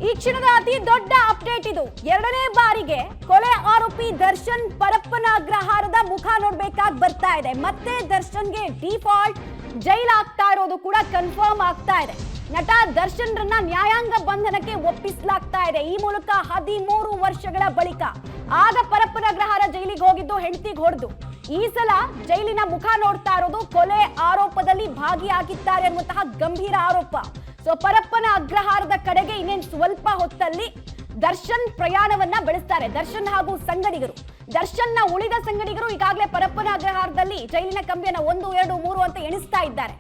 ಈ ಕ್ಷಣದ ಅತಿ ದೊಡ್ಡ ಅಪ್ಡೇಟ್ ಇದು. ಎರಡನೇ ಬಾರಿಗೆ ಕೊಲೆ ಆರೋಪಿ ದರ್ಶನ್ ಪರಪ್ಪನ ಅಗ್ರಹಾರದ ಮುಖ ನೋಡ್ಬೇಕಾಗಿ ಬರ್ತಾ ಇದೆ. ಮತ್ತೆ ದರ್ಶನ್ಗೆ ಡಿಫಾಲ್ಟ್ ಜೈಲ್ ಆಗ್ತಾ ಇರೋದು ಕೂಡ ಕನ್ಫರ್ಮ್ ಆಗ್ತಾ ಇದೆ. ನಟ ದರ್ಶನ್ ರನ್ನ ನ್ಯಾಯಾಂಗ ಬಂಧನಕ್ಕೆ ಒಪ್ಪಿಸಲಾಗ್ತಾ ಇದೆ. ಈ ಮೂಲಕ 13 ವರ್ಷಗಳ ಬಳಿಕ ಆಗ ಪರಪ್ಪನ ಅಗ್ರಹಾರ ಜೈಲಿಗೆ ಹೋಗಿದ್ದು ಹೆಂಡತಿಗೆ ಹೊಡೆದು ಈ ಸಲ ಜೈಲಿನ ಮುಖ ನೋಡ್ತಾ ಇರೋದು ಕೊಲೆ ಆರೋಪದಲ್ಲಿ ಭಾಗಿಯಾಗಿದ್ದಾರೆ ಅನ್ನುವಂತಹ ಗಂಭೀರ ಆರೋಪ. ಸೊ ಪರಪ್ಪನ ಅಗ್ರಹಾರದ ಕಡೆಗೆ ಇನ್ನೇನು ಸ್ವಲ್ಪ ಹೊತ್ತಲ್ಲಿ ದರ್ಶನ್ ಪ್ರಯಾಣವನ್ನ ಬೆಳೆಸ್ತಾರೆ. ದರ್ಶನ್ ಹಾಗೂ ಸಂಗಡಿಗರು, ದರ್ಶನ್ನ ಉಳಿದ ಸಂಗಡಿಗರು ಈಗಾಗಲೇ ಪರಪ್ಪನ ಅಗ್ರಹಾರದಲ್ಲಿ ಜೈಲಿನ ಕಂಬಿಯನ್ನ 1, 2, 3 ಅಂತ ಎಣಿಸ್ತಾ ಇದ್ದಾರೆ.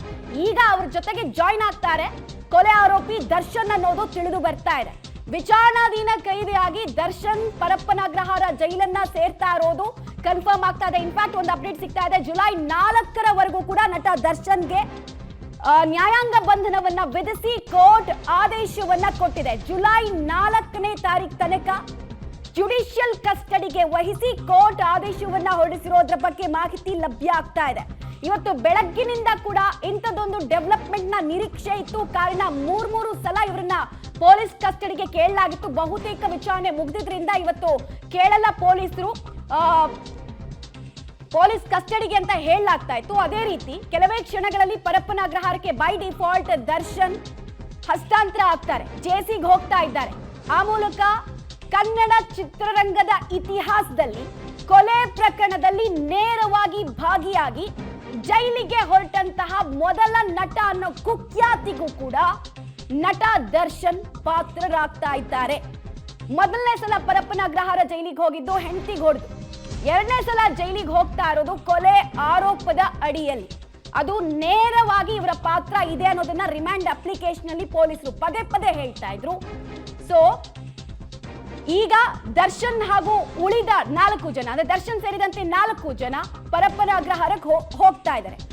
ಈಗ ಅವ್ರ ಜೊತೆಗೆ ಜಾಯಿನ್ ಆಗ್ತಾರೆ ಕೊಲೆ ಆರೋಪಿ ದರ್ಶನ್ ಅನ್ನೋದು ತಿಳಿದು ಬರ್ತಾ ಇದೆ. ವಿಚಾರಣಾಧೀನ ಕೈದಿಯಾಗಿ ದರ್ಶನ್ ಪರಪ್ಪನ ಅಗ್ರಹಾರ ಜೈಲನ್ನ ಸೇರ್ತಾ ಇರೋದು ಕನ್ಫರ್ಮ್ ಆಗ್ತಾ ಇದೆ. ಇನ್ಫ್ಯಾಕ್ಟ್ ಒಂದು ಅಪ್ಡೇಟ್ ಸಿಗ್ತಾ ಇದೆ, ಜುಲೈ 4ರವರೆಗೂ ಕೂಡ ನಟ ದರ್ಶನ್ಗೆ ನ್ಯಾಯಾಂಗ ಬಂಧನವನ್ನ ವಿಧಿಸಿ ಕೋರ್ಟ್ ಆದೇಶವನ್ನ ಕೊಟ್ಟಿದೆ. ಜುಲೈ 4ನೇ ತಾರೀಕು ತನಕ ಜುಡಿಷಿಯಲ್ ಕಸ್ಟಡಿಗೆ ವಹಿಸಿ ಕೋರ್ಟ್ ಆದೇಶವನ್ನ ಹೊರಡಿಸಿರೋದ್ರ ಬಗ್ಗೆ ಮಾಹಿತಿ ಲಭ್ಯ ಆಗ್ತಾ ಇದೆ. ಇವತ್ತು ಬೆಳಗ್ಗಿನಿಂದ ಕೂಡ ಇಂಥದ್ದೊಂದು ಡೆವಲಪ್ಮೆಂಟ್ ನ ನಿರೀಕ್ಷೆ ಇತ್ತು. ಕಾರಣ 3 ಸಲ ಇವರನ್ನ ಪೊಲೀಸ್ ಕಸ್ಟಡಿಗೆ ಕೇಳಲಾಗಿತ್ತು. ಬಹುತೇಕ ವಿಚಾರಣೆ ಮುಗಿದಿದ್ರಿಂದ ಇವತ್ತು ಕೇಳಲ್ಲ ಪೊಲೀಸರು, ಪೊಲೀಸ್ ಕಸ್ಟಡಿಗೆ ಅಂತ ಹೇಳಲಾಗ್ತಾ ಇತ್ತು. ಅದೇ ರೀತಿ ಕೆಲವೇ ಕ್ಷಣಗಳಲ್ಲಿ ಪರಪ್ಪನ ಅಗ್ರಹಾರಕ್ಕೆ ಬೈ ಡಿಫಾಲ್ಟ್ ದರ್ಶನ್ ಹಸ್ತಾಂತರ ಆಗ್ತಾರೆ, ಜೇಸಿಗೆ ಹೋಗ್ತಾ ಇದ್ದಾರೆ. ಆ ಮೂಲಕ ಕನ್ನಡ ಚಿತ್ರರಂಗದ ಇತಿಹಾಸದಲ್ಲಿ ಕೊಲೆ ಪ್ರಕರಣದಲ್ಲಿ ನೇರವಾಗಿ ಭಾಗಿಯಾಗಿ ಜೈಲಿಗೆ ಹೊರಟಂತಹ ಮೊದಲ ನಟ ಅನ್ನೋ ಕುಖ್ಯಾತಿಗೂ ಕೂಡ ನಟ ದರ್ಶನ್ ಪಾತ್ರರಾಗ್ತಾ ಇದ್ದಾರೆ. ಮೊದಲನೇ ಸಲ ಪರಪ್ಪನ ಅಗ್ರಹಾರ ಜೈಲಿಗೆ ಹೋಗಿದ್ದು ಹೆಂಡತಿಗೆ ಹೊಡೆದು, ಎರಡನೇ ಸಲ ಜೈಲಿಗೆ ಹೋಗ್ತಾ ಇರೋದು ಕೊಲೆ ಆರೋಪದ ಅಡಿಯಲ್ಲಿ. ಅದು ನೇರವಾಗಿ ಇವರ ಪಾತ್ರ ಇದೆ ಅನ್ನೋದನ್ನ ರಿಮಾಂಡ್ ಅಪ್ಲಿಕೇಶನ್ ಅಲ್ಲಿ ಪೊಲೀಸರು ಪದೇ ಪದೇ ಹೇಳ್ತಾ ಇದ್ರು. ಸೊ ಈಗ ದರ್ಶನ್ ಹಾಗೂ ಉಳಿದ 4 ಜನ, ಅಂದ್ರೆ ದರ್ಶನ್ ಸೇರಿದಂತೆ 4 ಜನ ಪರಪ್ಪನ ಅಗ್ರಹಾರಕ್ಕೆ ಹೋಗ್ತಾ ಇದ್ದಾರೆ.